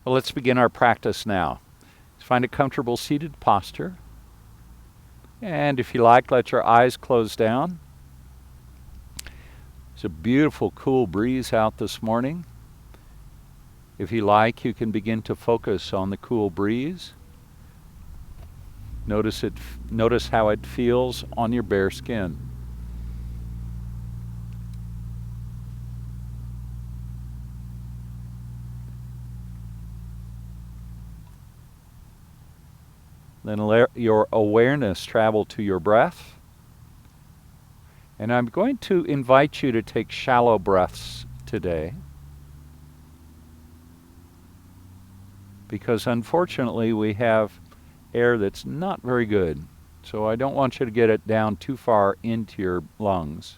Well, let's begin our practice now. Find a comfortable seated posture. And if you like, let your eyes close down. It's a beautiful, cool breeze out this morning. If you like, you can begin to focus on the cool breeze. Notice how it feels on your bare skin. Then let your awareness travel to your breath. And I'm going to invite you to take shallow breaths today, because unfortunately we have air that's not very good. So I don't want you to get it down too far into your lungs.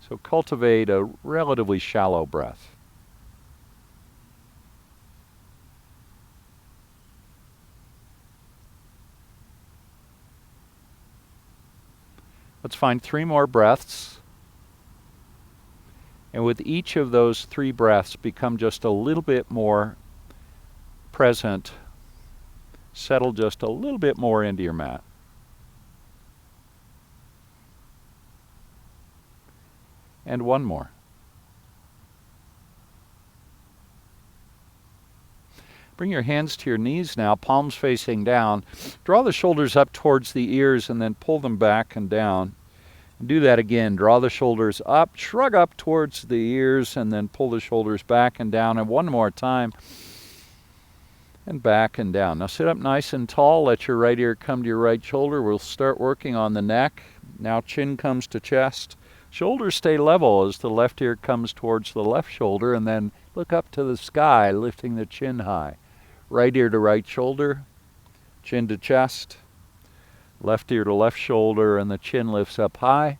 So cultivate a relatively shallow breath. Let's find 3 more breaths. And with each of those 3 breaths, become just a little bit more present. Settle just a little bit more into your mat. And 1 more. Bring your hands to your knees now, palms facing down. Draw the shoulders up towards the ears and then pull them back and down. And do that again. Draw the shoulders up, shrug up towards the ears, and then pull the shoulders back and down. And 1 more time. And back and down. Now sit up nice and tall. Let your right ear come to your right shoulder. We'll start working on the neck. Now chin comes to chest. Shoulders stay level as the left ear comes towards the left shoulder, and then look up to the sky, lifting the chin high. Right ear to right shoulder, chin to chest, left ear to left shoulder, and the chin lifts up high.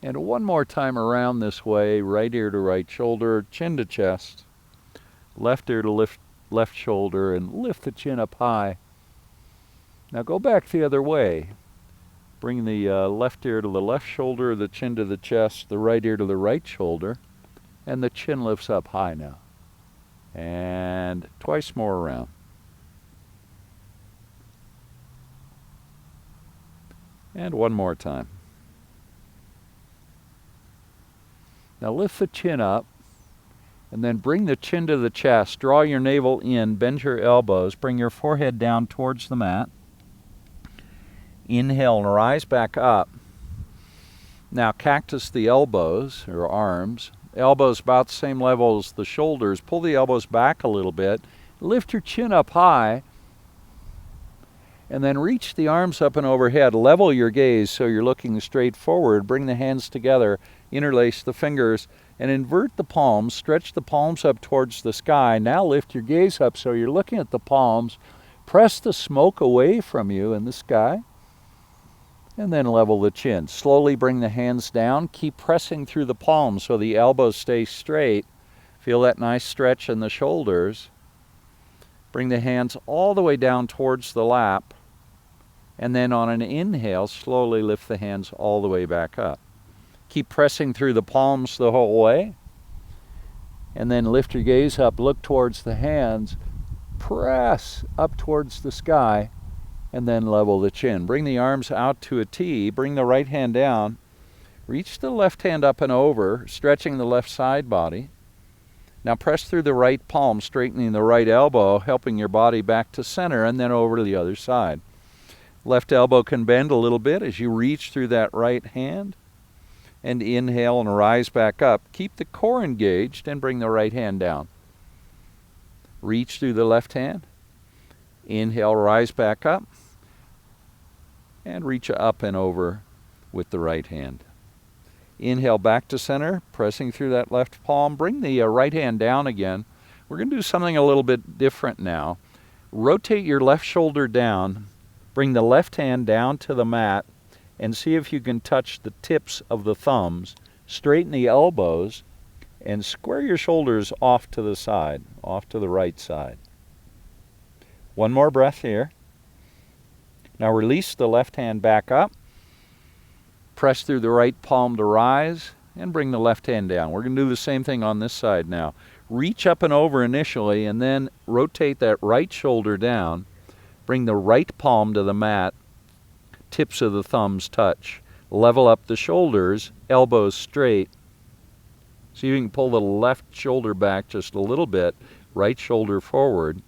And 1 more time around this way, right ear to right shoulder, chin to chest, left ear to left shoulder, and lift the chin up high. Now go back the other way. Bring the left ear to the left shoulder, the chin to the chest, the right ear to the right shoulder, and the chin lifts up high now. And twice more around. And 1 more time. Now lift the chin up, and then bring the chin to the chest. Draw your navel in, bend your elbows, bring your forehead down towards the mat. Inhale and rise back up. Now cactus the elbows, or arms. Elbows about the same level as the shoulders. Pull the elbows back a little bit. Lift your chin up high. And then reach the arms up and overhead. Level your gaze so you're looking straight forward. Bring the hands together. Interlace the fingers. And invert the palms. Stretch the palms up towards the sky. Now lift your gaze up so you're looking at the palms. Press the smoke away from you in the sky. And then level the chin. Slowly bring the hands down. Keep pressing through the palms so the elbows stay straight. Feel that nice stretch in the shoulders. Bring the hands all the way down towards the lap. And then on an inhale, slowly lift the hands all the way back up. Keep pressing through the palms the whole way. And then lift your gaze up, look towards the hands. Press up towards the sky. And then level the chin. Bring the arms out to a T. Bring the right hand down. Reach the left hand up and over, stretching the left side body. Now press through the right palm, straightening the right elbow, helping your body back to center, and then over to the other side. Left elbow can bend a little bit as you reach through that right hand. And inhale and rise back up. Keep the core engaged and bring the right hand down. Reach through the left hand. Inhale, rise back up. And reach up and over with the right hand. Inhale back to center, pressing through that left palm. Bring the right hand down again. We're going to do something a little bit different now. Rotate your left shoulder down. Bring the left hand down to the mat and see if you can touch the tips of the thumbs. Straighten the elbows and square your shoulders off to the side, off to the right side. 1 more breath here. Now release the left hand back up. Press through the right palm to rise and bring the left hand down. We're going to do the same thing on this side now. Reach up and over initially, and then rotate that right shoulder down. Bring the right palm to the mat. Tips of the thumbs touch. Level up the shoulders, elbows straight. So you can pull the left shoulder back just a little bit, right shoulder forward.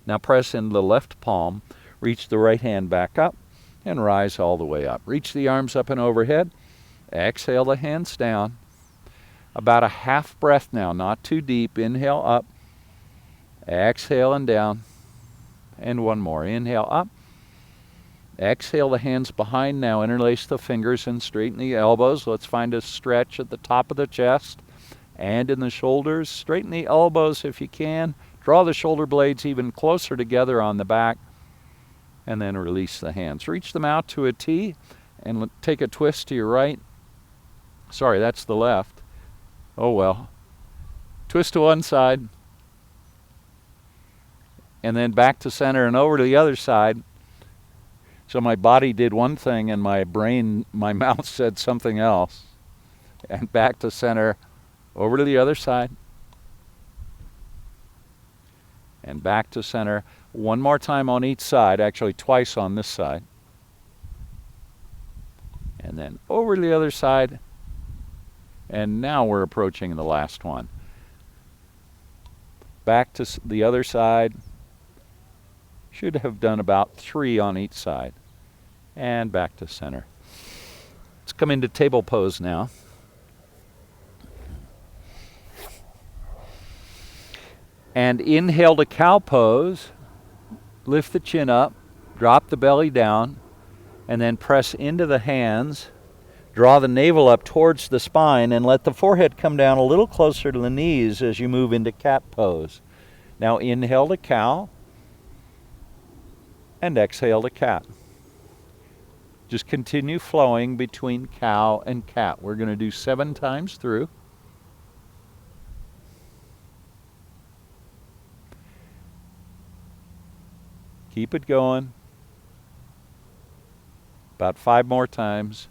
Now press into the left palm, reach the right hand back up, and rise all the way up. Reach the arms up and overhead. Exhale the hands down. About a half breath now, not too deep. Inhale up. Exhale and down. And one more. Inhale up. Exhale the hands behind now. Interlace the fingers and straighten the elbows. Let's find a stretch at the top of the chest and in the shoulders. Straighten the elbows if you can. Draw the shoulder blades even closer together on the back. And then release the hands. Reach them out to a T and take a twist to your right. Sorry, that's the left. Oh well. Twist to one side. And then back to center and over to the other side. So my body did one thing and my brain, my mouth said something else. And back to center, over to the other side. And back to center. One more time on each side, actually twice on this side. And then over to the other side. And now we're approaching the last one. Back to the other side. Should have done about 3 on each side. And back to center. Let's come into table pose now. And inhale to cow pose. Lift the chin up. Drop the belly down. And then press into the hands. Draw the navel up towards the spine and let the forehead come down a little closer to the knees as you move into cat pose. Now inhale to cow and exhale to cat. Just continue flowing between cow and cat. We're going to do 7 times through. Keep it going. About 5 more times.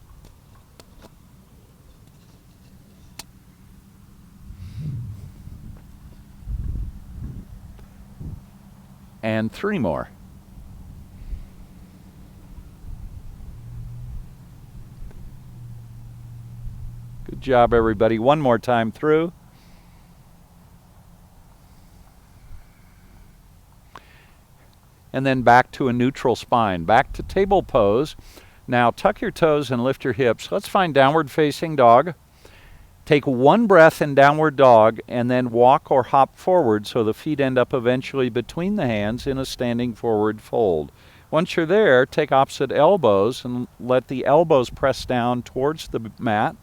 And 3 more. Good job, everybody. One more time through. And then back to a neutral spine. Back to table pose. Now tuck your toes and lift your hips. Let's find downward facing dog. Take 1 breath in downward dog and then walk or hop forward so the feet end up eventually between the hands in a standing forward fold. Once you're there, take opposite elbows and let the elbows press down towards the mat.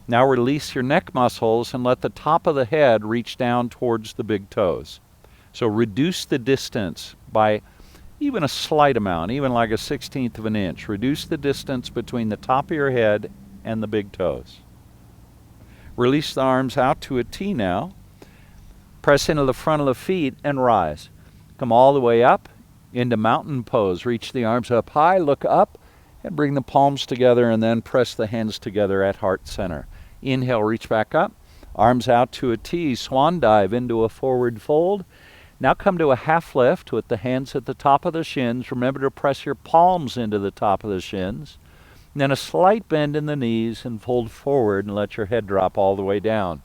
Now release your neck muscles and let the top of the head reach down towards the big toes. So reduce the distance by even a slight amount, even like a 1/16 of an inch. Reduce the distance between the top of your head and the big toes. Release the arms out to a T now. Press into the front of the feet and rise. Come all the way up into mountain pose. Reach the arms up high, look up, and bring the palms together and then press the hands together at heart center. Inhale, reach back up. Arms out to a T, swan dive into a forward fold. Now come to a half lift with the hands at the top of the shins. Remember to press your palms into the top of the shins. And then a slight bend in the knees and fold forward and let your head drop all the way down.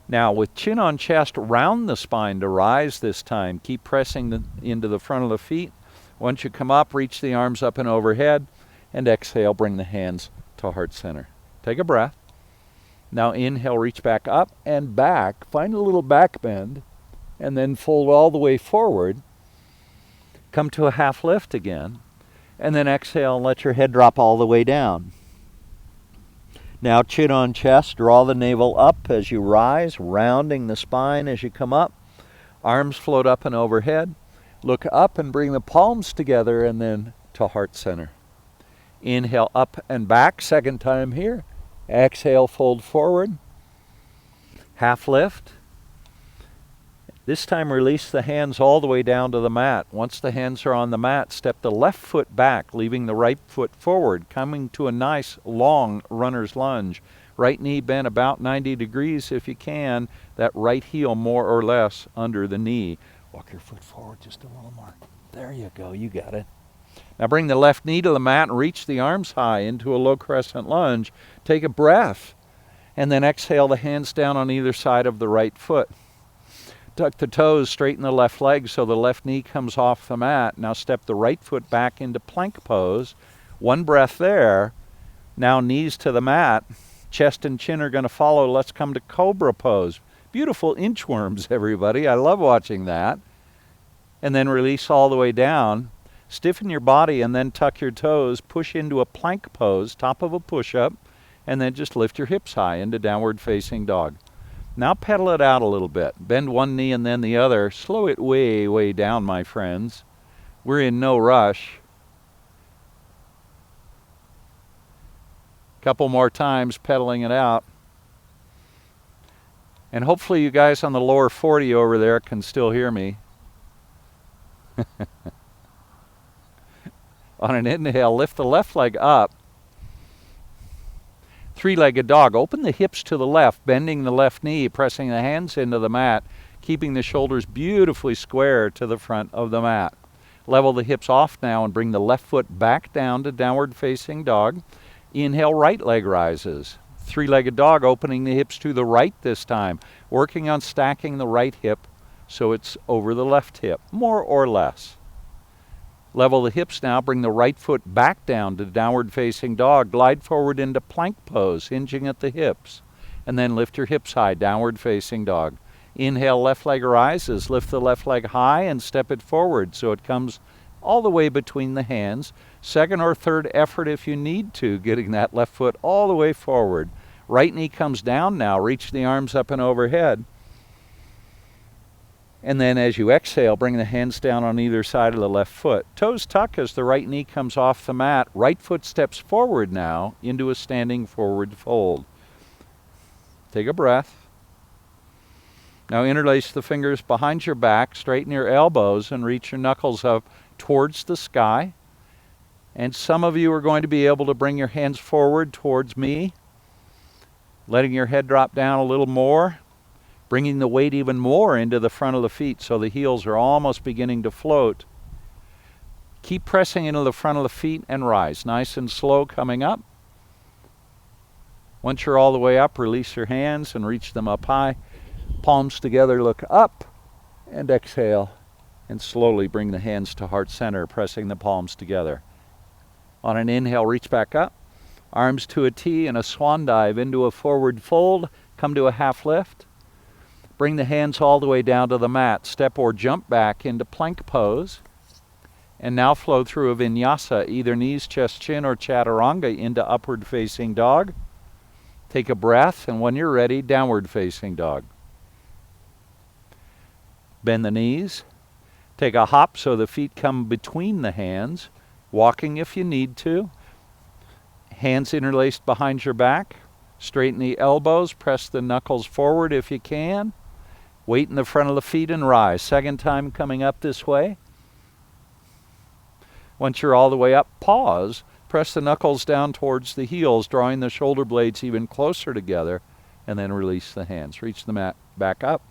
Now with chin on chest, round the spine to rise this time. Keep pressing into the front of the feet. Once you come up, reach the arms up and overhead. And exhale, bring the hands to heart center. Take a breath. Now inhale, reach back up and back. Find a little back bend. And then fold all the way forward. Come to a half lift again. And then exhale and let your head drop all the way down. Now chin on chest, draw the navel up as you rise, rounding the spine as you come up. Arms float up and overhead. Look up and bring the palms together and then to heart center. Inhale up and back, 2nd time here. Exhale, fold forward. Half lift. This time release the hands all the way down to the mat. Once the hands are on the mat, step the left foot back, leaving the right foot forward, coming to a nice long runner's lunge. Right knee bent about 90 degrees if you can. That right heel more or less under the knee. Walk your foot forward just a little more. There you go, you got it. Now bring the left knee to the mat and reach the arms high into a low crescent lunge. Take a breath and then exhale the hands down on either side of the right foot. Tuck the toes, straighten the left leg so the left knee comes off the mat. Now step the right foot back into plank pose. One breath there. Now knees to the mat. Chest and chin are going to follow. Let's come to cobra pose. Beautiful inchworms, everybody. I love watching that. And then release all the way down. Stiffen your body and then tuck your toes. Push into a plank pose, top of a push-up, and then just lift your hips high into downward facing dog. Now pedal it out a little bit. Bend one knee and then the other. Slow it way, way down, my friends. We're in no rush. Couple more times pedaling it out. And hopefully you guys on the lower 40 over there can still hear me. On an inhale, lift the left leg up. Three-legged dog. Open the hips to the left, bending the left knee, pressing the hands into the mat, keeping the shoulders beautifully square to the front of the mat. Level the hips off now and bring the left foot back down to downward facing dog. Inhale, right leg rises. Three-legged dog, opening the hips to the right this time, working on stacking the right hip so it's over the left hip, more or less. Level the hips now, bring the right foot back down to downward facing dog. Glide forward into plank pose, hinging at the hips. And then lift your hips high, downward facing dog. Inhale, left leg rises. Lift the left leg high and step it forward so it comes all the way between the hands. Second or third effort if you need to, getting that left foot all the way forward. Right knee comes down now. Reach the arms up and overhead. And then as you exhale, bring the hands down on either side of the left foot. Toes tuck as the right knee comes off the mat. Right foot steps forward now into a standing forward fold. Take a breath. Now interlace the fingers behind your back, straighten your elbows, and reach your knuckles up towards the sky. And some of you are going to be able to bring your hands forward towards me, letting your head drop down a little more. Bringing the weight even more into the front of the feet so the heels are almost beginning to float. Keep pressing into the front of the feet and rise. Nice and slow coming up. Once you're all the way up, release your hands and reach them up high. Palms together, look up and exhale. And slowly bring the hands to heart center, pressing the palms together. On an inhale, reach back up. Arms to a T and a swan dive into a forward fold. Come to a half lift. Bring the hands all the way down to the mat. Step or jump back into plank pose. And now flow through a vinyasa, either knees, chest, chin, or chaturanga into upward facing dog. Take a breath, and when you're ready, downward facing dog. Bend the knees. Take a hop so the feet come between the hands. Walking if you need to. Hands interlaced behind your back. Straighten the elbows. Press the knuckles forward if you can. Weight in the front of the feet and rise. Second time coming up this way. Once you're all the way up, pause. Press the knuckles down towards the heels, drawing the shoulder blades even closer together, and then release the hands. Reach the mat back up,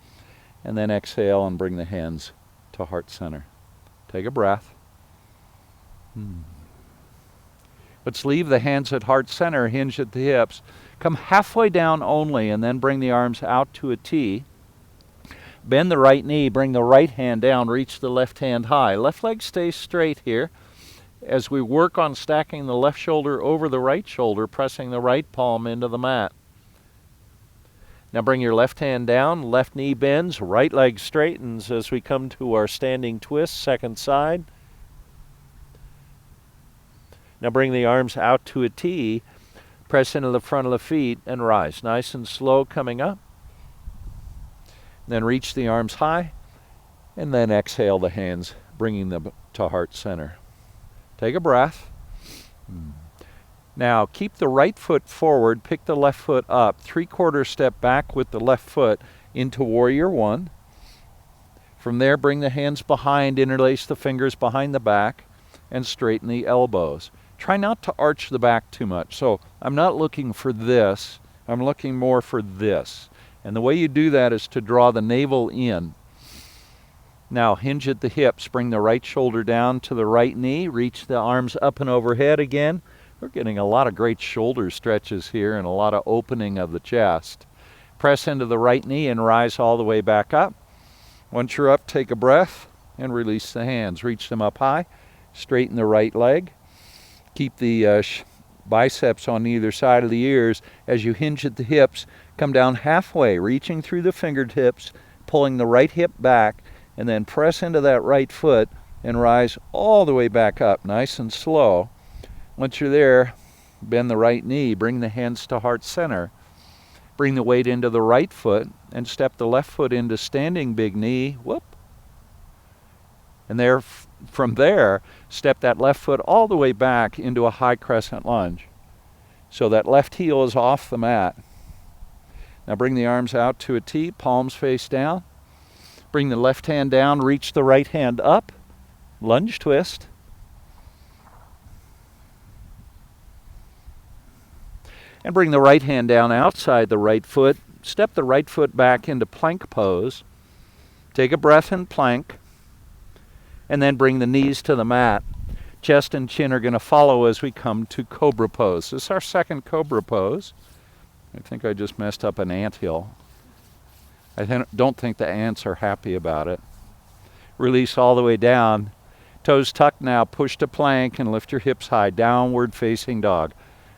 and then exhale and bring the hands to heart center. Take a breath. Let's leave the hands at heart center, hinge at the hips. Come halfway down only, and then bring the arms out to a T. Bend the right knee, bring the right hand down, reach the left hand high. Left leg stays straight here as we work on stacking the left shoulder over the right shoulder, pressing the right palm into the mat. Now bring your left hand down, left knee bends, right leg straightens as we come to our standing twist, second side. Now bring the arms out to a T, press into the front of the feet and rise. Nice and slow coming up. Then reach the arms high, and then exhale the hands, bringing them to heart center. Take a breath. Now keep the right foot forward, pick the left foot up, 3/4 step back with the left foot into warrior one. From there, bring the hands behind, interlace the fingers behind the back, and straighten the elbows. Try not to arch the back too much. So I'm not looking for this. I'm looking more for this. And the way you do that is to draw the navel in. Now hinge at the hips, bring the right shoulder down to the right knee, reach the arms up and overhead again. We're getting a lot of great shoulder stretches here and a lot of opening of the chest. Press into the right knee and rise all the way back up. Once you're up, take a breath and release the hands. Reach them up high, straighten the right leg. Keep the biceps on either side of the ears. As you hinge at the hips, come down halfway, reaching through the fingertips, pulling the right hip back, and then press into that right foot and rise all the way back up, nice and slow. Once you're there, bend the right knee, bring the hands to heart center. Bring the weight into the right foot and step the left foot into standing big knee, whoop. And there, from there, step that left foot all the way back into a high crescent lunge. So that left heel is off the mat. Now bring the arms out to a T, palms face down. Bring the left hand down, reach the right hand up, lunge twist. And bring the right hand down outside the right foot. Step the right foot back into plank pose. Take a breath in plank. And then bring the knees to the mat. Chest and chin are going to follow as we come to cobra pose. This is our second cobra pose. I think I just messed up an anthill. I don't think the ants are happy about it. Release all the way down. Toes tucked now. Push to plank and lift your hips high. Downward facing dog.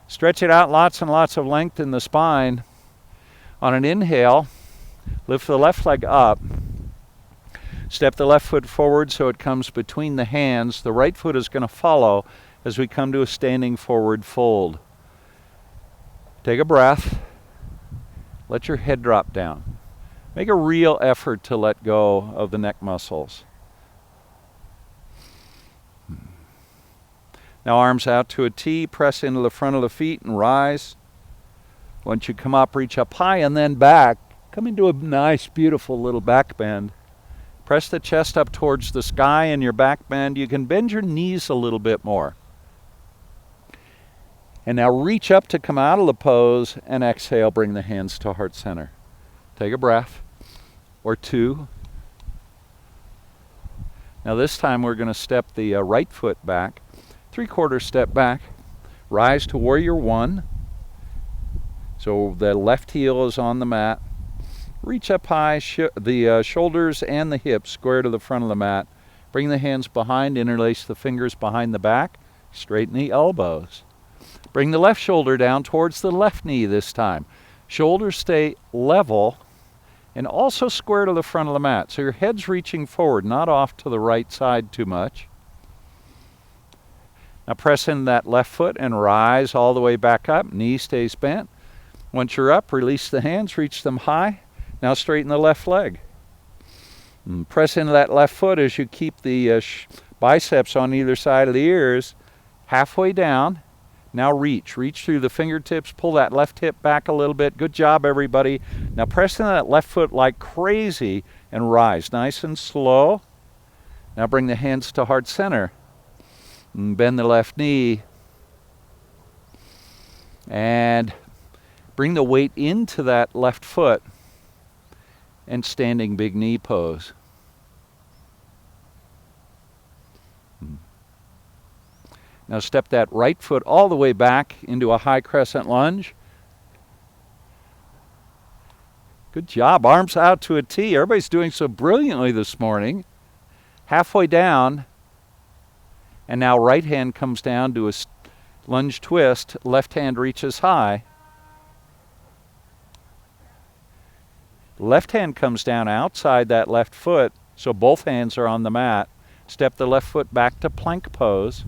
Stretch it out, lots and lots of length in the spine. On an inhale, lift the left leg up. Step the left foot forward so it comes between the hands. The right foot is going to follow as we come to a standing forward fold. Take a breath. Let your head drop down. Make a real effort to let go of the neck muscles. Now arms out to a T, press into the front of the feet and rise. Once you come up, reach up high and then back. Come into a nice, beautiful little back bend. Press the chest up towards the sky in your back bend. You can bend your knees a little bit more. And now reach up to come out of the pose and exhale, bring the hands to heart center. Take a breath or two. Now this time we're going to step the right foot back. 3/4 step back, rise to warrior one. So the left heel is on the mat. Reach up high, the shoulders and the hips square to the front of the mat. Bring the hands behind, interlace the fingers behind the back, straighten the elbows. Bring the left shoulder down towards the left knee this time. Shoulders stay level and also square to the front of the mat. So your head's reaching forward, not off to the right side too much. Now press in that left foot and rise all the way back up. Knee stays bent. Once you're up, release the hands, reach them high. Now straighten the left leg. And press into that left foot as you keep the biceps on either side of the ears. Halfway down. Now reach through the fingertips. Pull that left hip back a little bit. Good job, everybody. Now press into that left foot like crazy and rise. Nice and slow. Now bring the hands to heart center. And bend the left knee and bring the weight into that left foot and standing big knee pose. Now step that right foot all the way back into a high crescent lunge. Good job. Arms out to a T. Everybody's doing so brilliantly this morning. Halfway down. And now right hand comes down to a lunge twist. Left hand reaches high. Left hand comes down outside that left foot, so both hands are on the mat. Step the left foot back to plank pose.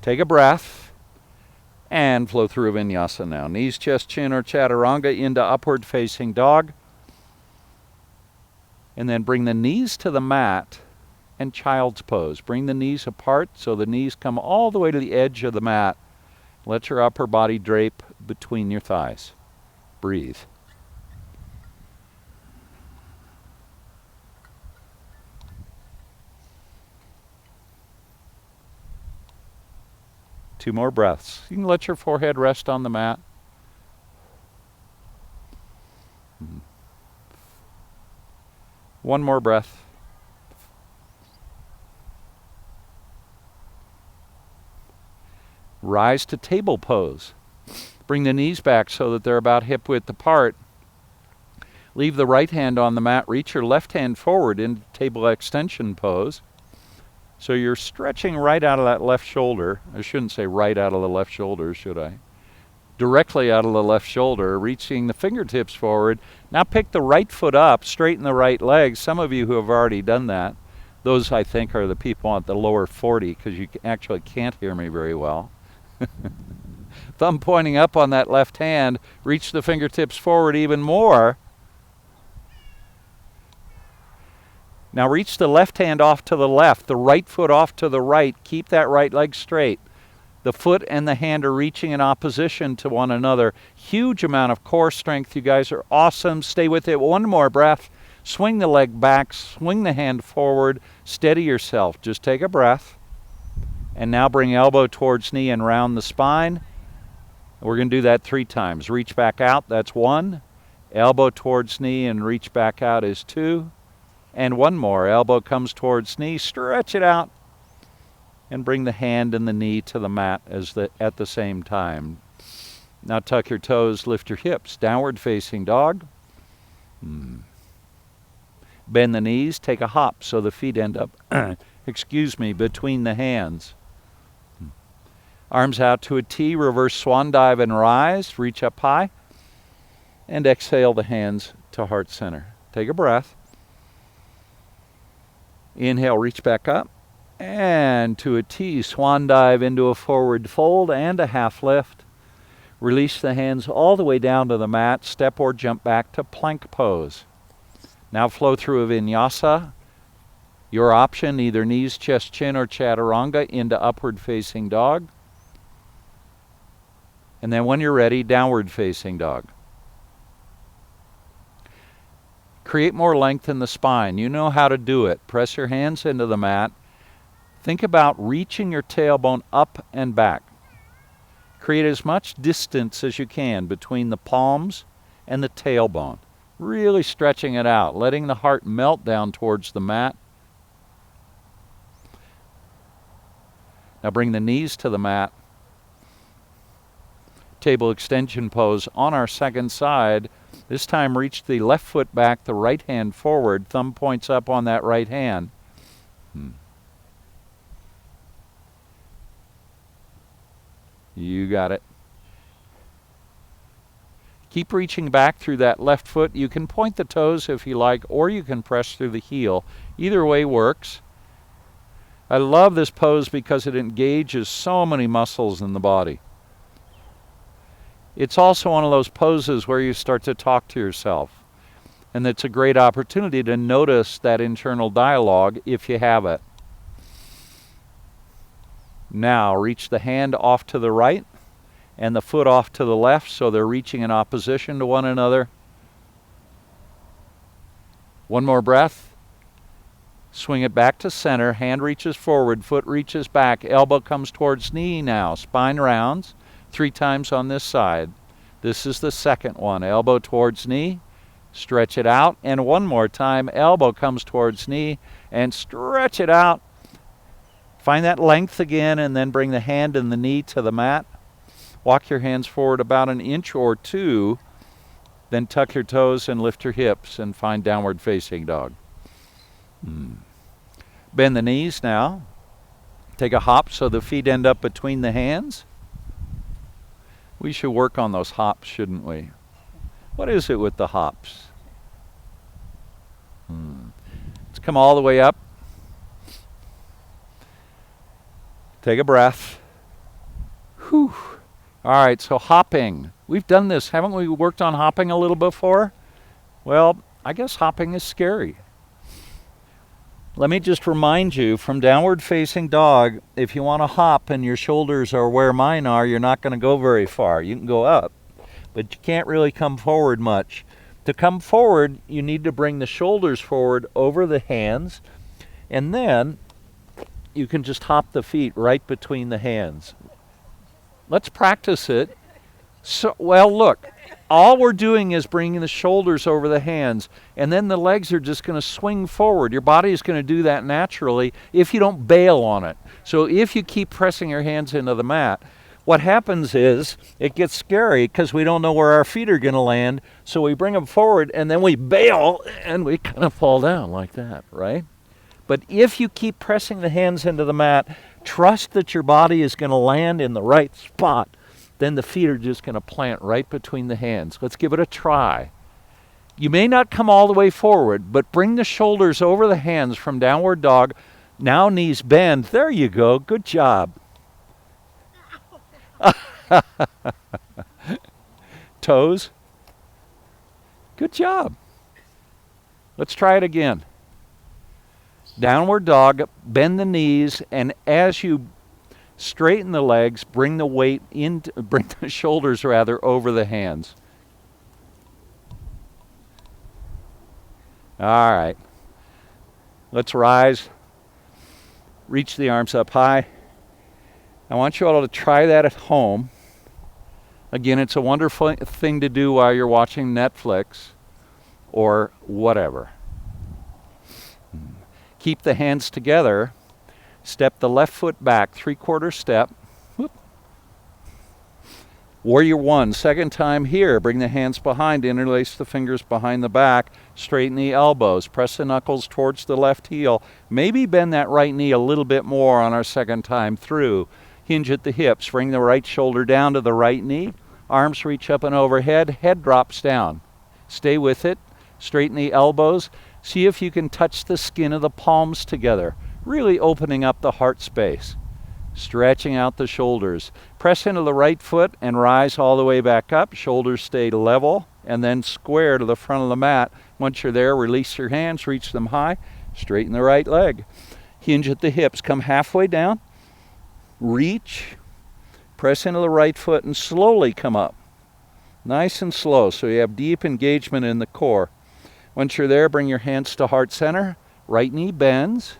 Take a breath and flow through Vinyasa now. Knees, chest, chin, or chaturanga into upward facing dog. And then bring the knees to the mat. And child's pose. Bring the knees apart so the knees come all the way to the edge of the mat. Let your upper body drape between your thighs. Breathe. Two more breaths. You can let your forehead rest on the mat. One more breath. Rise to table pose. Bring the knees back so that they're about hip width apart. Leave the right hand on the mat. Reach your left hand forward into table extension pose. So you're stretching right out of that left shoulder. I shouldn't say right out of the left shoulder, should I? Directly out of the left shoulder, reaching the fingertips forward. Now pick the right foot up, straighten the right leg. Some of you who have already done that, those I think are the people at the lower 40 because you actually can't hear me very well. Thumb pointing up on that left hand, reach the fingertips forward even more. Now reach the left hand off to the left, the right foot off to the right. Keep that right leg straight. The foot and the hand are reaching in opposition to one another. Huge amount of core strength. You guys are awesome. Stay with it. One more breath. Swing the leg back. Swing the hand forward. Steady yourself. Just take a breath. And now bring elbow towards knee and round the spine. We're going to do that 3 times. Reach back out. That's 1. Elbow towards knee and reach back out is 2. And one more. Elbow comes towards knee. Stretch it out. And bring the hand and the knee to the mat at the same time. Now tuck your toes, lift your hips. Downward facing dog. Bend the knees, take a hop so the feet end up, between the hands. Arms out to a T, reverse swan dive and rise. Reach up high. And exhale the hands to heart center. Take a breath. Inhale, reach back up. And to a T, swan dive into a forward fold and a half lift. Release the hands all the way down to the mat. Step or jump back to plank pose. Now flow through a vinyasa. Your option, either knees, chest, chin, or chaturanga into upward facing dog. And then when you're ready, downward facing dog. Create more length in the spine. You know how to do it. Press your hands into the mat. Think about reaching your tailbone up and back. Create as much distance as you can between the palms and the tailbone. Really stretching it out, letting the heart melt down towards the mat. Now bring the knees to the mat. Table extension pose on our second side. This time reach the left foot back, the right hand forward. Thumb points up on that right hand. You got it. Keep reaching back through that left foot. You can point the toes if you like, or you can press through the heel. Either way works. I love this pose because it engages so many muscles in the body. It's also one of those poses where you start to talk to yourself. And it's a great opportunity to notice that internal dialogue if you have it. Now reach the hand off to the right and the foot off to the left so they're reaching in opposition to one another. One more breath. Swing it back to center. Hand reaches forward, foot reaches back, elbow comes towards knee now. Spine rounds 3 times on this side. This is the second one. Elbow towards knee. Stretch it out. And one more time. Elbow comes towards knee and stretch it out. Find that length again and then bring the hand and the knee to the mat. Walk your hands forward about 1 inch or 2. Then tuck your toes and lift your hips and find downward facing dog. Bend the knees now. Take a hop so the feet end up between the hands. We should work on those hops, shouldn't we? What is it with the hops? Let's come all the way up. Take a breath. Whew. All right, so hopping. We've done this. Haven't we worked on hopping a little before? Well, I guess hopping is scary. Let me just remind you, from downward facing dog, if you want to hop and your shoulders are where mine are, you're not going to go very far. You can go up, but you can't really come forward much. To come forward, you need to bring the shoulders forward over the hands, and then you can just hop the feet right between the hands. Let's practice it. So, well, look, All we're doing is bringing the shoulders over the hands, and then the legs are just going to swing forward. Your body is going to do that naturally if you don't bail on it. So if you keep pressing your hands into the mat, what happens is it gets scary because we don't know where our feet are going to land, so we bring them forward, and then we bail, and we kind of fall down like that, right? But if you keep pressing the hands into the mat, trust that your body is going to land in the right spot. Then the feet are just going to plant right between the hands. Let's give it a try. You may not come all the way forward, but bring the shoulders over the hands from downward dog. Now knees bend. There you go. Good job. Toes. Good job. Let's try it again. Downward dog, bend the knees, and as you straighten the legs, bring the shoulders over the hands. All right. Let's rise. Reach the arms up high. I want you all to try that at home. Again, it's a wonderful thing to do while you're watching Netflix or whatever. Keep the hands together. Step the left foot back, 3/4 step. Whoop. Warrior one, second time here. Bring the hands behind, interlace the fingers behind the back, straighten the elbows, press the knuckles towards the left heel. Maybe bend that right knee a little bit more on our second time through. Hinge at the hips, bring the right shoulder down to the right knee. Arms reach up and overhead, head drops down. Stay with it, straighten the elbows. See if you can touch the skin of the palms together, really opening up the heart space. Stretching out the shoulders. Press into the right foot and rise all the way back up. Shoulders stay level and then square to the front of the mat. Once you're there, release your hands, reach them high. Straighten the right leg. Hinge at the hips. Come halfway down. Reach. Press into the right foot and slowly come up. Nice and slow so you have deep engagement in the core. Once you're there, bring your hands to heart center. Right knee bends.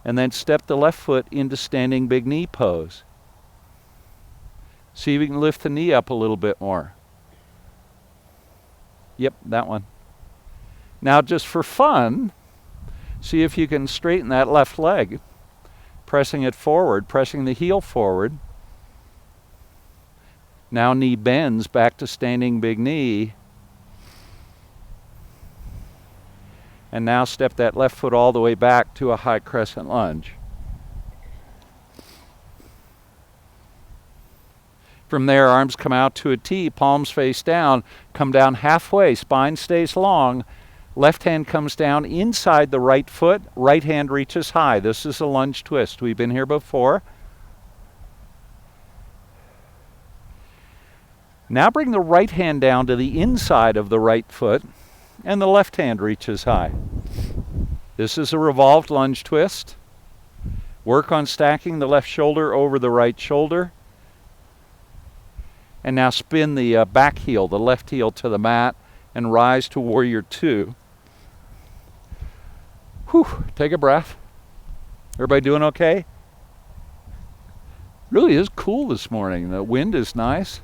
And then step the left foot into standing big knee pose. See if you can lift the knee up a little bit more. Yep, that one. Now just for fun, see if you can straighten that left leg. Pressing it forward, pressing the heel forward. Now knee bends back to standing big knee. And now step that left foot all the way back to a high crescent lunge. From there, arms come out to a T, palms face down, come down halfway, spine stays long, left hand comes down inside the right foot, right hand reaches high. This is a lunge twist. We've been here before. Now bring the right hand down to the inside of the right foot, and the left hand reaches high. This is a revolved lunge twist. Work on stacking the left shoulder over the right shoulder. And now spin the back heel, the left heel to the mat, and rise to warrior two. Whew, take a breath. Everybody doing okay? Really is cool this morning. The wind is nice.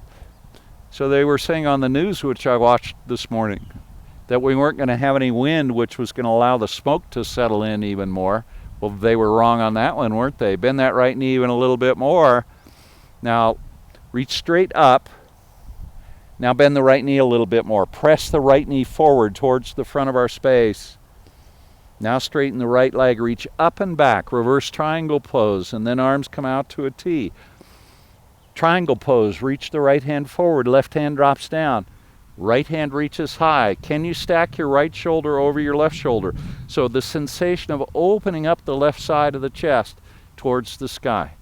So they were saying on the news, which I watched this morning, that we weren't going to have any wind, which was going to allow the smoke to settle in even more. Well, they were wrong on that one, weren't they? Bend that right knee even a little bit more. Now, reach straight up. Now bend the right knee a little bit more. Press the right knee forward towards the front of our space. Now straighten the right leg, reach up and back, reverse triangle pose, and then arms come out to a T. Triangle pose, reach the right hand forward, left hand drops down. Right hand reaches high. Can you stack your right shoulder over your left shoulder? So the sensation of opening up the left side of the chest towards the sky.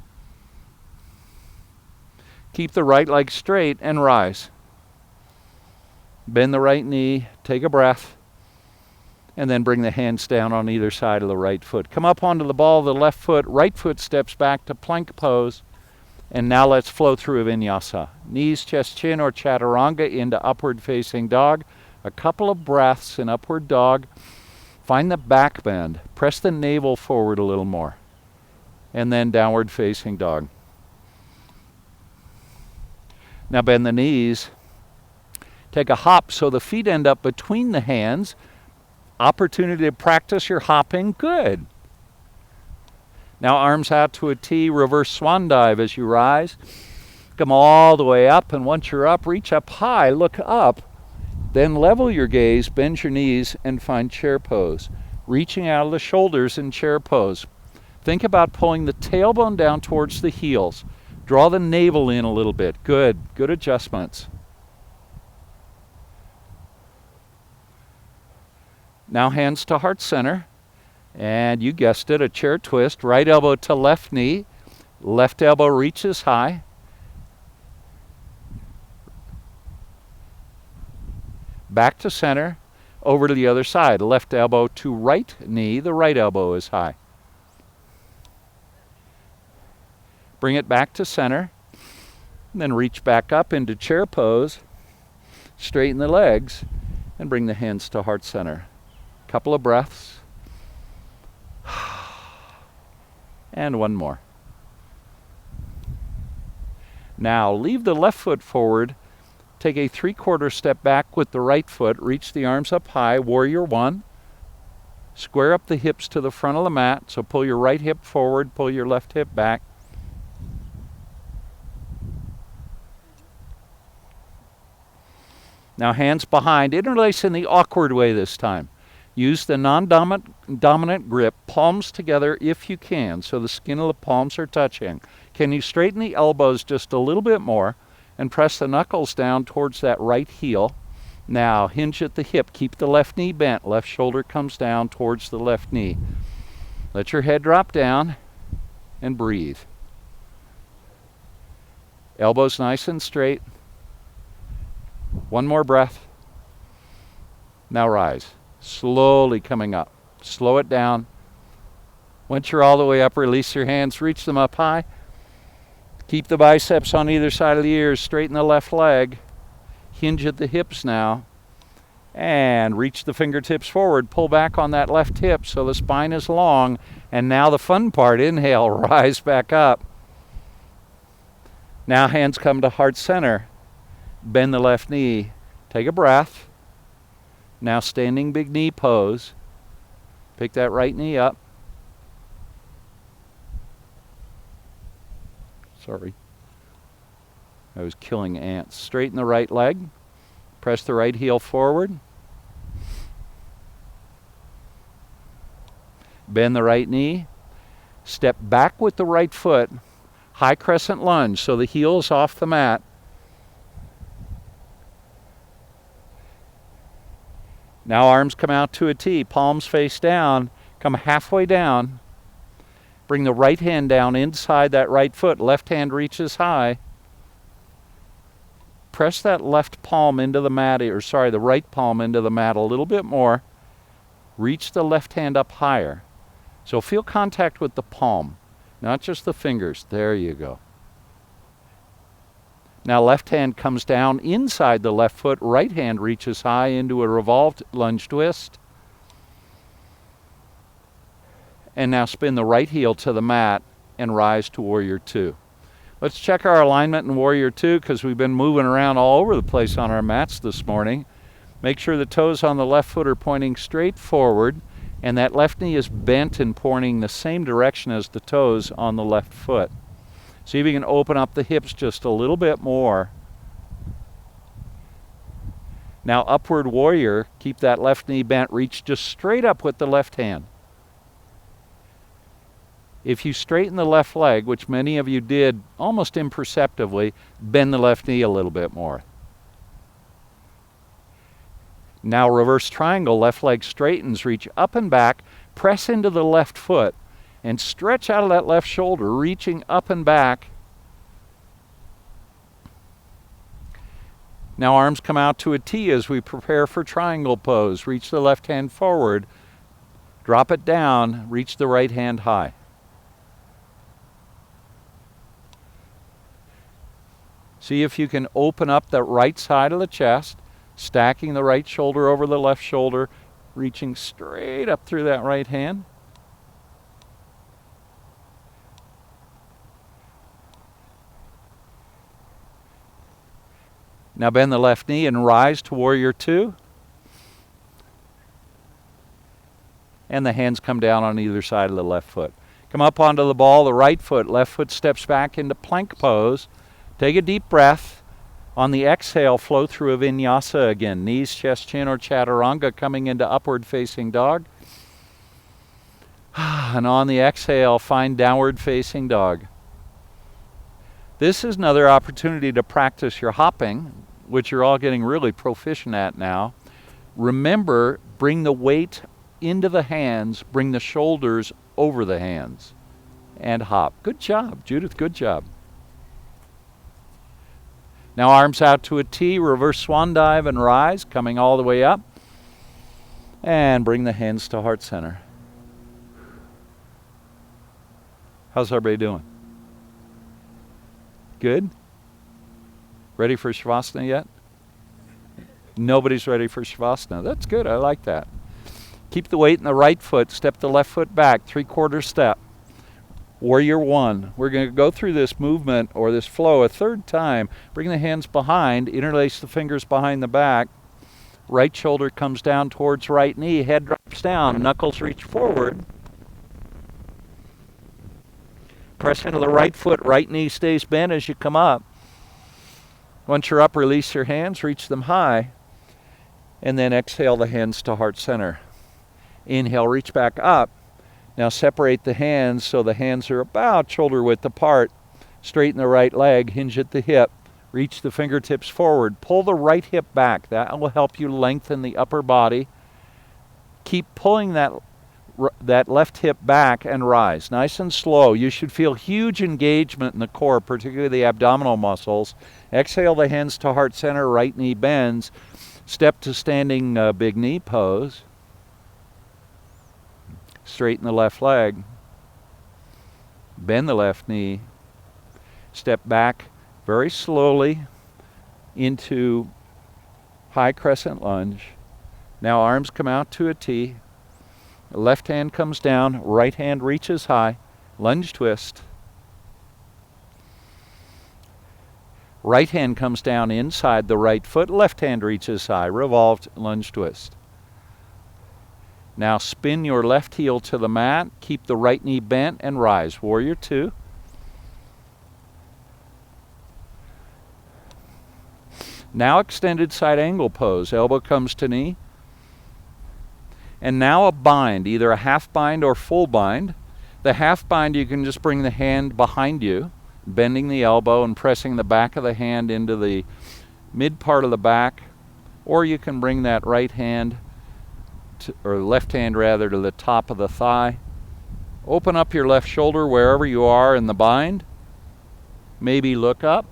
Keep the right leg straight and rise. Bend the right knee, take a breath, and then bring the hands down on either side of the right foot. Come up onto the ball of the left foot. Right foot steps back to plank pose. And now let's flow through a vinyasa. Knees, chest, chin, or chaturanga into upward facing dog. A couple of breaths in upward dog. Find the back bend. Press the navel forward a little more. And then downward facing dog. Now bend the knees. Take a hop so the feet end up between the hands. Opportunity to practice your hopping. Good. Now arms out to a T, reverse swan dive as you rise. Come all the way up, and once you're up, reach up high, look up. Then level your gaze, bend your knees, and find chair pose. Reaching out of the shoulders in chair pose. Think about pulling the tailbone down towards the heels. Draw the navel in a little bit. Good. Good adjustments. Now hands to heart center. And you guessed it, a chair twist. Right elbow to left knee. Left elbow reaches high. Back to center. Over to the other side. Left elbow to right knee. The right elbow is high. Bring it back to center. Then reach back up into chair pose. Straighten the legs. And bring the hands to heart center. Couple of breaths. And one more. Now leave the left foot forward. Take a 3/4 step back with the right foot. Reach the arms up high. Warrior one. Square up the hips to the front of the mat. So pull your right hip forward. Pull your left hip back. Now hands behind. Interlace in the awkward way this time. Use the non-dominant grip, palms together if you can, so the skin of the palms are touching. Can you straighten the elbows just a little bit more and press the knuckles down towards that right heel? Now hinge at the hip, keep the left knee bent, left shoulder comes down towards the left knee. Let your head drop down and breathe. Elbows nice and straight. One more breath. Now rise. Slowly coming up. Slow it down. Once you're all the way up, release your hands, reach them up high. Keep the biceps on either side of the ears. Straighten the left leg. Hinge at the hips now. And reach the fingertips forward. Pull back on that left hip so the spine is long. And now the fun part. Inhale, rise back up. Now hands come to heart center. Bend the left knee. Take a breath. Now standing big knee pose. Pick that right knee up. Sorry. I was killing ants. Straighten the right leg. Press the right heel forward. Bend the right knee. Step back with the right foot. High crescent lunge so the heel is off the mat. Now arms come out to a T, palms face down, come halfway down. Bring the right hand down inside that right foot, left hand reaches high. Press that left palm into the mat, the right palm into the mat a little bit more. Reach the left hand up higher. So feel contact with the palm, not just the fingers. There you go. Now left hand comes down inside the left foot, right hand reaches high into a revolved lunge twist. And now spin the right heel to the mat and rise to Warrior Two. Let's check our alignment in Warrior Two because we've been moving around all over the place on our mats this morning. Make sure the toes on the left foot are pointing straight forward and that left knee is bent and pointing the same direction as the toes on the left foot. See if you can open up the hips just a little bit more. Now upward warrior, keep that left knee bent, reach just straight up with the left hand. If you straighten the left leg, which many of you did almost imperceptibly, bend the left knee a little bit more. Now reverse triangle, left leg straightens, reach up and back, press into the left foot, and stretch out of that left shoulder, reaching up and back. Now arms come out to a T as we prepare for triangle pose. Reach the left hand forward, drop it down, reach the right hand high. See if you can open up the right side of the chest, stacking the right shoulder over the left shoulder, reaching straight up through that right hand. Now bend the left knee and rise to warrior two. And the hands come down on either side of the left foot. Come up onto the ball, the right foot. Left foot steps back into plank pose. Take a deep breath. On the exhale, flow through a vinyasa again. Knees, chest, chin, or chaturanga coming into upward facing dog. And on the exhale, find downward facing dog. This is another opportunity to practice your hopping, which you're all getting really proficient at now. Remember, bring the weight into the hands, bring the shoulders over the hands, and hop. Good job, Judith, good job. Now arms out to a T, reverse swan dive and rise, coming all the way up. And bring the hands to heart center. How's everybody doing? Good? Ready for Savasana yet? Nobody's ready for Savasana. That's good, I like that. Keep the weight in the right foot, step the left foot back, 3/4 step. Warrior one. We're going to go through this movement or this flow a third time. Bring the hands behind, interlace the fingers behind the back. Right shoulder comes down towards right knee, head drops down, knuckles reach forward. Press into the right foot, right knee stays bent as you come up. Once you're up, release your hands, reach them high, and then exhale the hands to heart center. Inhale, reach back up. Now separate the hands so the hands are about shoulder width apart. Straighten the right leg, hinge at the hip. Reach the fingertips forward. Pull the right hip back. That will help you lengthen the upper body. Keep pulling that left hip back and rise. Nice and slow. You should feel huge engagement in the core, particularly the abdominal muscles. Exhale the hands to heart center, right knee bends. Step to standing big knee pose. Straighten the left leg. Bend the left knee. Step back very slowly into high crescent lunge. Now arms come out to a T. Left hand comes down, right hand reaches high. Lunge twist. Right hand comes down inside the right foot, left hand reaches high. Revolved lunge twist. Now spin your left heel to the mat, keep the right knee bent and rise. Warrior two. Now extended side angle pose. Elbow comes to knee. And now a bind, either a half bind or full bind. The half bind, you can just bring the hand behind you, bending the elbow and pressing the back of the hand into the mid part of the back. Or you can bring that right hand, or left hand rather, to the top of the thigh. Open up your left shoulder wherever you are in the bind. Maybe look up.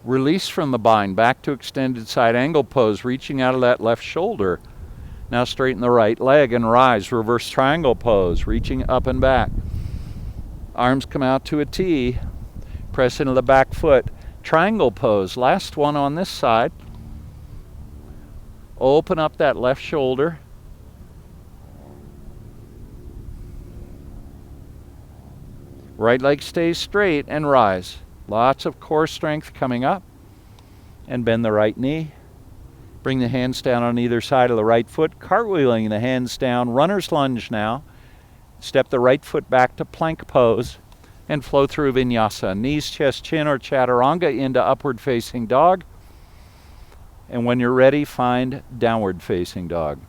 Release from the bind, back to extended side angle pose, reaching out of that left shoulder. Now straighten the right leg and rise, reverse triangle pose, reaching up and back. Arms come out to a T, press into the back foot, triangle pose, last one on this side. Open up that left shoulder. Right leg stays straight and rise. Lots of core strength coming up. And bend the right knee. Bring the hands down on either side of the right foot, cartwheeling the hands down. Runner's lunge now. Step the right foot back to plank pose and flow through Vinyasa. Knees, chest, chin, or chaturanga into upward facing dog. And when you're ready, find downward facing dog.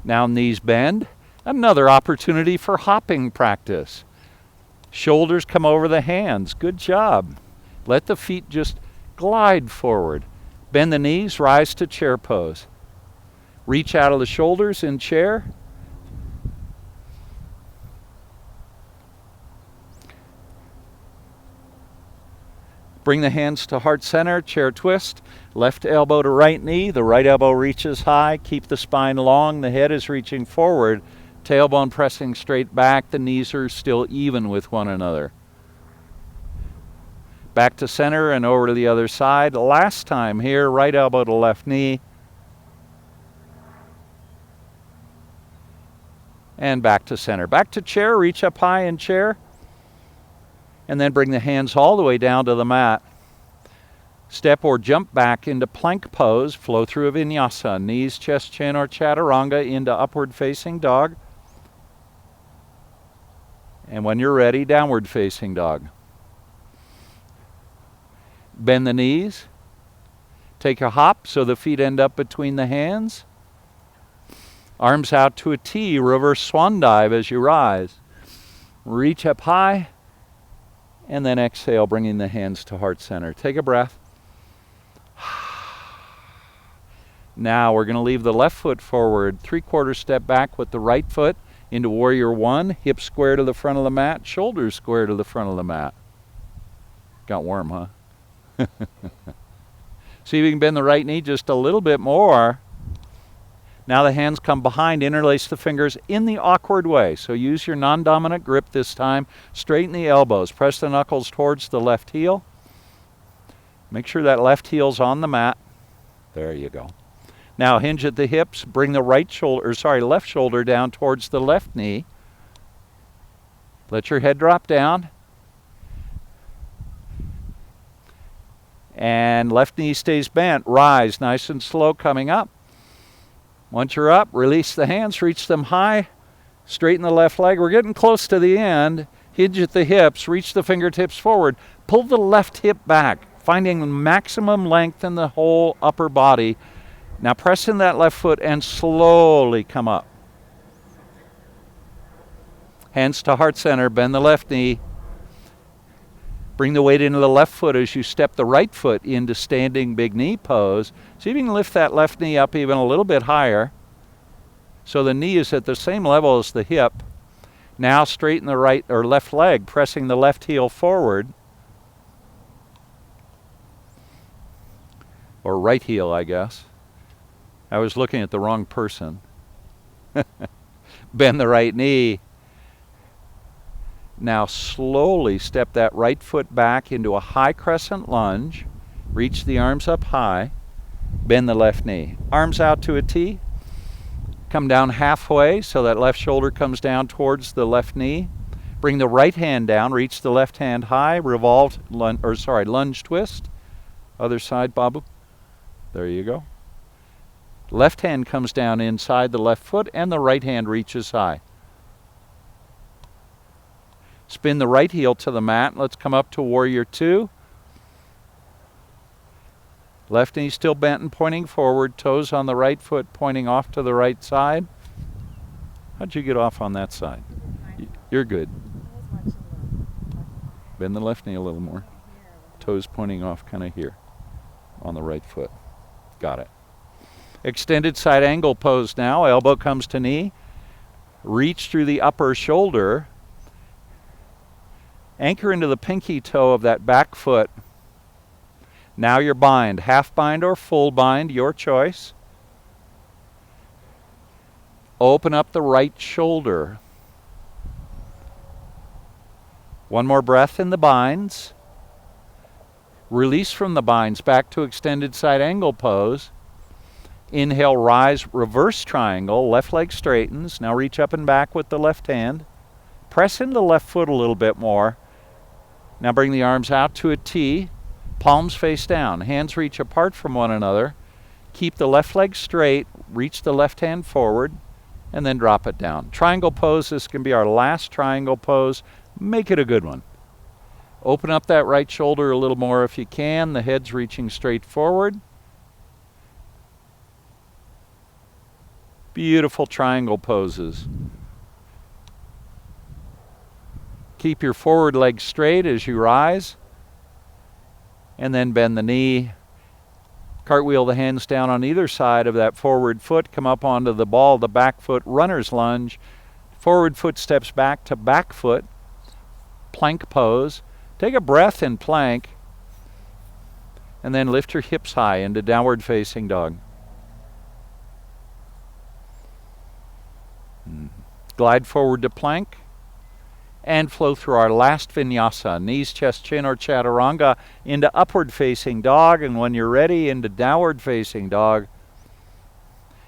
Now knees bend. Another opportunity for hopping practice. Shoulders come over the hands. Good job. Let the feet just glide forward. Bend the knees, rise to chair pose. Reach out of the shoulders in chair. Bring the hands to heart center, chair twist. Left elbow to right knee. The right elbow reaches high. Keep the spine long. The head is reaching forward. Tailbone pressing straight back. The knees are still even with one another. Back to center and over to the other side. Last time here, right elbow to left knee. And back to center. Back to chair, reach up high in chair. And then bring the hands all the way down to the mat. Step or jump back into plank pose. Flow through a vinyasa. Knees, chest, chin, or chaturanga into upward facing dog. And when you're ready, downward facing dog. Bend the knees. Take a hop so the feet end up between the hands. Arms out to a T, reverse swan dive as you rise. Reach up high, and then exhale, bringing the hands to heart center. Take a breath. Now we're going to leave the left foot forward, 3/4 step back with the right foot into warrior one, hips square to the front of the mat, shoulders square to the front of the mat. Got warm, huh? See if you can bend the right knee just a little bit more. Now the hands come behind, interlace the fingers in the awkward way. So use your non-dominant grip this time. Straighten the elbows. Press the knuckles towards the left heel. Make sure that left heel's on the mat. There you go. Now hinge at the hips. Bring the left shoulder down towards the left knee. Let your head drop down. And left knee stays bent. Rise nice and slow coming up. Once you're up, release the hands, reach them high. Straighten the left leg. We're getting close to the end. Hinge at the hips. Reach the fingertips forward. Pull the left hip back, finding maximum length in the whole upper body. Now press in that left foot and slowly come up. Hands to heart center. Bend the left knee. Bring the weight into the left foot as you step the right foot into standing big knee pose. See if you can lift that left knee up even a little bit higher. So the knee is at the same level as the hip. Now straighten the right or left leg, pressing the left heel forward. Or right heel, I guess. I was looking at the wrong person. Bend the right knee. Now slowly step that right foot back into a high crescent lunge. Reach the arms up high. Bend the left knee. Arms out to a T. Come down halfway so that left shoulder comes down towards the left knee. Bring the right hand down. Reach the left hand high. Lunge twist. Other side, Babu. There you go. Left hand comes down inside the left foot and the right hand reaches high. Spin the right heel to the mat. Let's come up to warrior two. Left knee still bent and pointing forward. Toes on the right foot pointing off to the right side. How'd you get off on that side? You're good. Bend the left knee a little more. Toes pointing off kind of here on the right foot. Got it. Extended side angle pose now. Elbow comes to knee. Reach through the upper shoulder. Anchor into the pinky toe of that back foot. Now your bind, half bind or full bind, your choice. Open up the right shoulder. One more breath in the binds. Release from the binds back to extended side angle pose. Inhale, rise, reverse triangle, left leg straightens. Now reach up and back with the left hand. Press into the left foot a little bit more. Now bring the arms out to a T, palms face down, hands reach apart from one another. Keep the left leg straight, reach the left hand forward, and then drop it down. Triangle pose, this can be our last triangle pose. Make it a good one. Open up that right shoulder a little more if you can. The head's reaching straight forward. Beautiful triangle poses. Keep your forward leg straight as you rise. And then bend the knee. Cartwheel the hands down on either side of that forward foot. Come up onto the ball, the back foot, runner's lunge. Forward foot steps back to back foot. Plank pose. Take a breath in plank. And then lift your hips high into downward facing dog. Glide forward to plank. And flow through our last vinyasa, knees, chest, chin, or chaturanga, into upward facing dog, and when you're ready, into downward facing dog.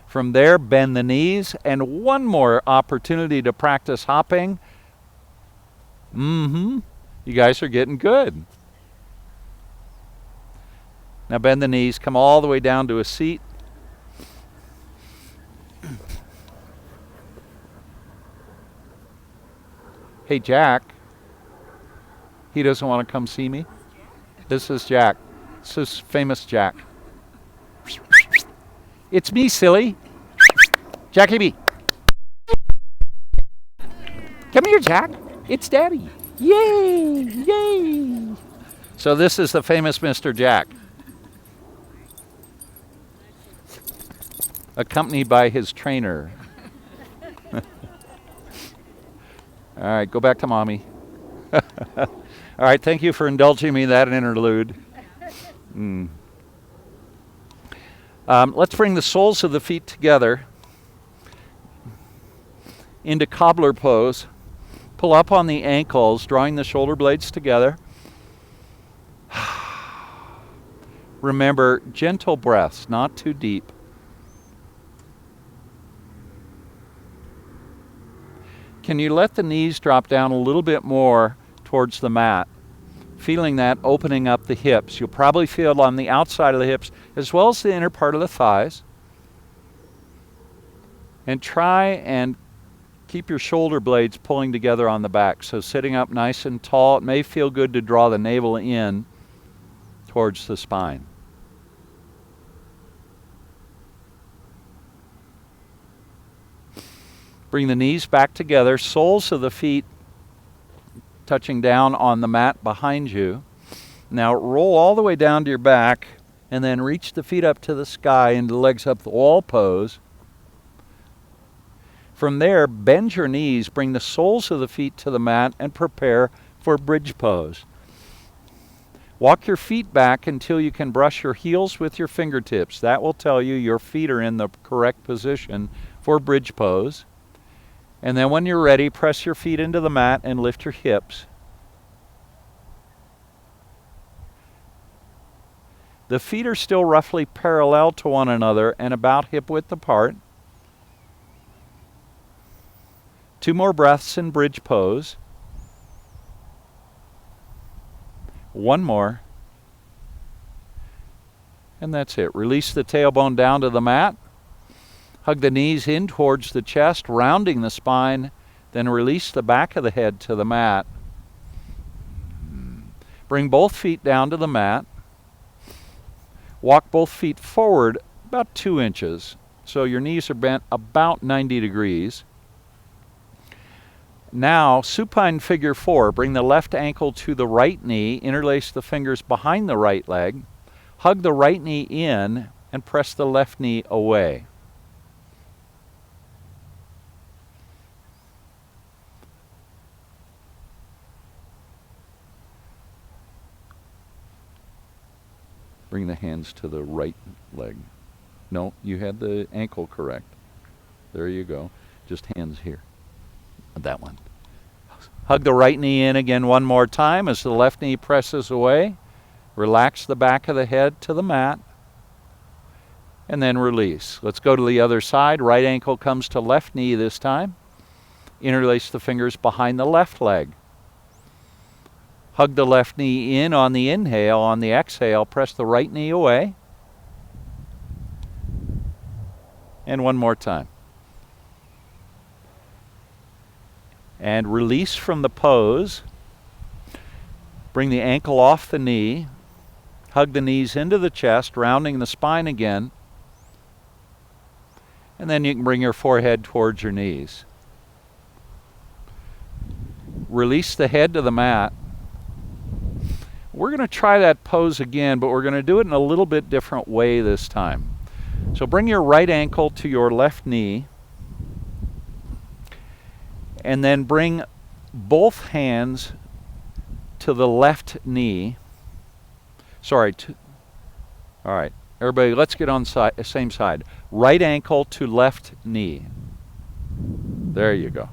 From there, bend the knees, and one more opportunity to practice hopping. You guys are getting good. Now bend the knees, come all the way down to a seat. Hey, Jack. He doesn't want to come see me? This is Jack. This is famous Jack. It's me, silly. Jackie B. Come here, Jack. It's Daddy. Yay! Yay! So this is the famous Mr. Jack, accompanied by his trainer. All right, go back to mommy. All right, thank you for indulging me in that interlude. Let's bring the soles of the feet together into cobbler pose. Pull up on the ankles, drawing the shoulder blades together. Remember, gentle breaths, not too deep. Can you let the knees drop down a little bit more towards the mat? Feeling that opening up the hips. You'll probably feel it on the outside of the hips as well as the inner part of the thighs. And try and keep your shoulder blades pulling together on the back. So sitting up nice and tall, it may feel good to draw the navel in towards the spine. Bring the knees back together, soles of the feet touching down on the mat behind you. Now roll all the way down to your back and then reach the feet up to the sky into legs up the wall pose. From there, bend your knees, bring the soles of the feet to the mat and prepare for bridge pose. Walk your feet back until you can brush your heels with your fingertips. That will tell you your feet are in the correct position for bridge pose. And then when you're ready, press your feet into the mat and lift your hips. The feet are still roughly parallel to one another and about hip width apart. 2 more breaths in bridge pose. 1 more. And that's it. Release the tailbone down to the mat. Hug the knees in towards the chest, rounding the spine, then release the back of the head to the mat. Bring both feet down to the mat. Walk both feet forward about 2 inches, so your knees are bent about 90 degrees. Now, supine figure 4. Bring the left ankle to the right knee, interlace the fingers behind the right leg, hug the right knee in, and press the left knee away. Bring the hands to the right leg. No, you had the ankle correct. There you go. Just hands here. That one. Hug the right knee in again 1 more time as the left knee presses away. Relax the back of the head to the mat. And then release. Let's go to the other side. Right ankle comes to left knee this time. Interlace the fingers behind the left leg. Hug the left knee in on the inhale. On the exhale, press the right knee away. And 1 more time. And release from the pose. Bring the ankle off the knee. Hug the knees into the chest, rounding the spine again. And then you can bring your forehead towards your knees. Release the head to the mat. We're going to try that pose again, but we're going to do it in a little bit different way this time. So bring your right ankle to your left knee, and then bring both hands to the left knee. All right, everybody, let's get on same side. Right ankle to left knee. There you go.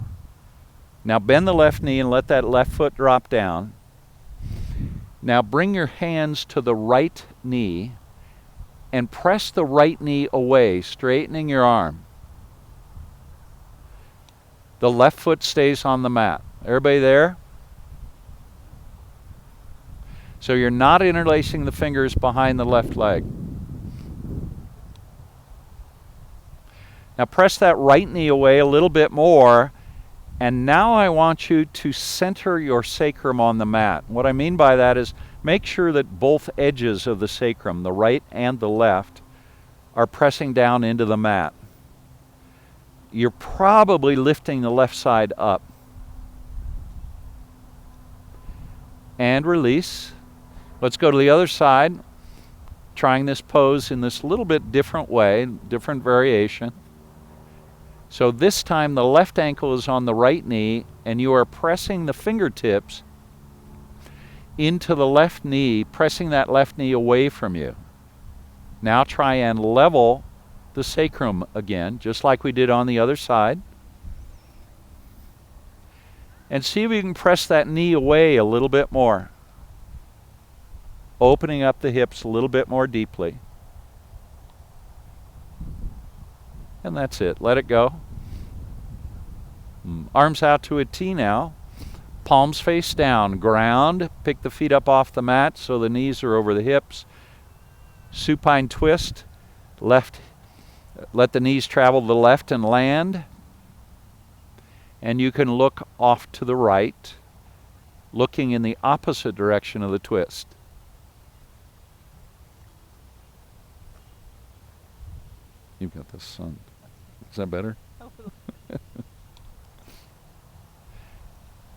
Now bend the left knee and let that left foot drop down. Now bring your hands to the right knee and press the right knee away, straightening your arm. The left foot stays on the mat. Everybody there? So you're not interlacing the fingers behind the left leg. Now press that right knee away a little bit more, and now I want you to center your sacrum on the mat. What I mean by that is make sure that both edges of the sacrum, the right and the left, are pressing down into the mat. You're probably lifting the left side up. And release. Let's go to the other side, trying this pose in this little bit different way, different variation. So this time the left ankle is on the right knee, and you are pressing the fingertips into the left knee, pressing that left knee away from you. Now try and level the sacrum again, just like we did on the other side. And see if you can press that knee away a little bit more, opening up the hips a little bit more deeply. And that's it. Let it go. Arms out to a T now. Palms face down. Ground. Pick the feet up off the mat so the knees are over the hips. Supine twist. Left. Let the knees travel to the left and land. And you can look off to the right, looking in the opposite direction of the twist. You've got the sun. Is that better?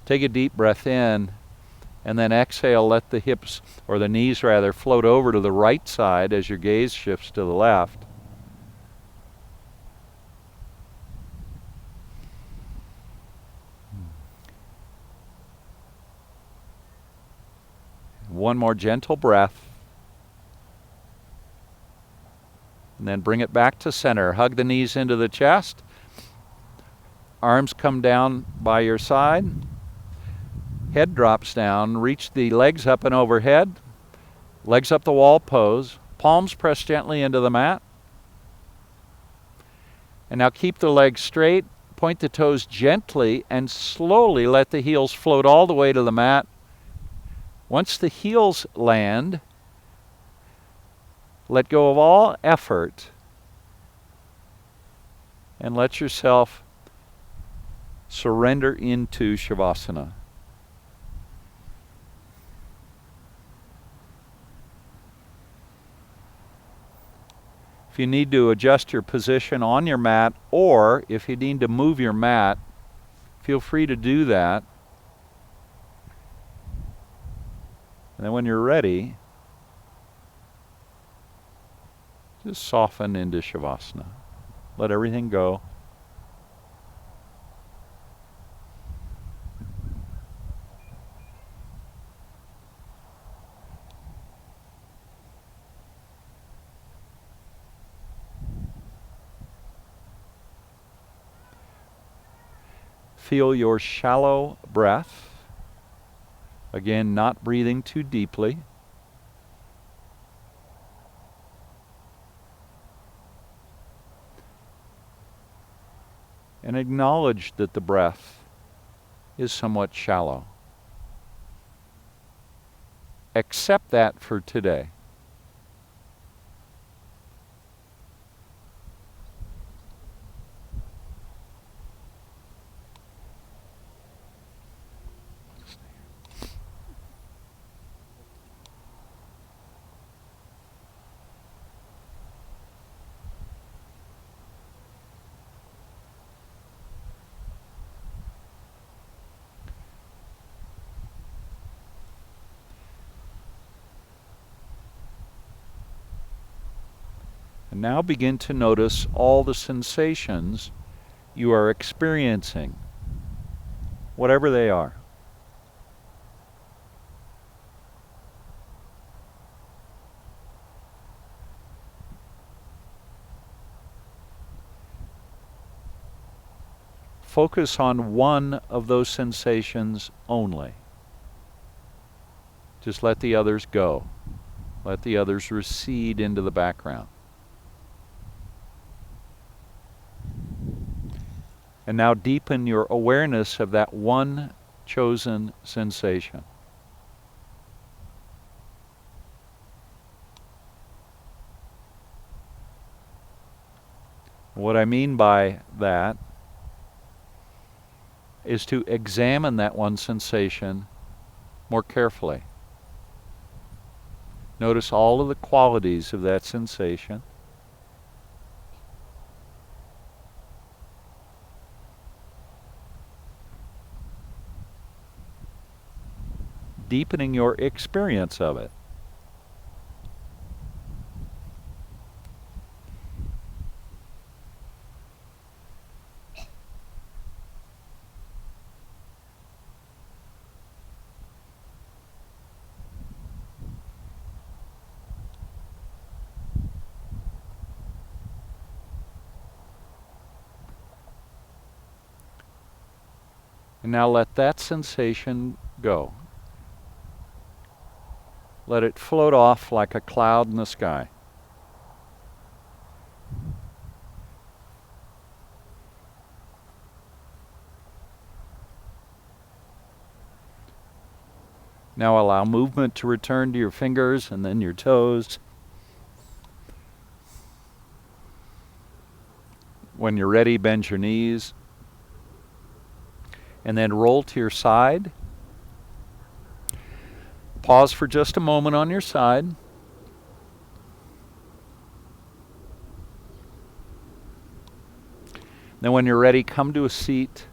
Take a deep breath in, and then exhale. Let the hips, or the knees rather, float over to the right side as your gaze shifts to the left. One more gentle breath. And then bring it back to center. Hug the knees into the chest. Arms come down by your side. Head drops down. Reach the legs up and overhead. Legs up the wall pose. Palms press gently into the mat. And now keep the legs straight. Point the toes gently and slowly let the heels float all the way to the mat. Once the heels land, let go of all effort and let yourself surrender into Savasana. If you need to adjust your position on your mat, or if you need to move your mat, feel free to do that. And then when you're ready, just soften into Savasana. Let everything go. Feel your shallow breath. Again, not breathing too deeply. And acknowledge that the breath is somewhat shallow. Accept that for today. And now begin to notice all the sensations you are experiencing, whatever they are. Focus on one of those sensations only. Just let the others go. Let the others recede into the background. And now deepen your awareness of that one chosen sensation. What I mean by that is to examine that one sensation more carefully. Notice all of the qualities of that sensation. Deepening your experience of it. And now let that sensation go. Let it float off like a cloud in the sky. Now allow movement to return to your fingers and then your toes. When you're ready, bend your knees. And then roll to your side. Pause for just a moment on your side. Then when you're ready, come to a seat.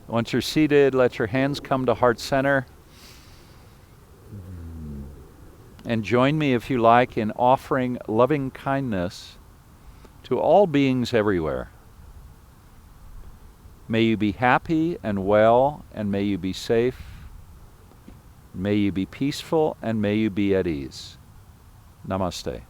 Once you're seated, let your hands come to heart center. And join me, if you like, in offering loving kindness to all beings everywhere. May you be happy and well, and may you be safe. May you be peaceful, and may you be at ease. Namaste.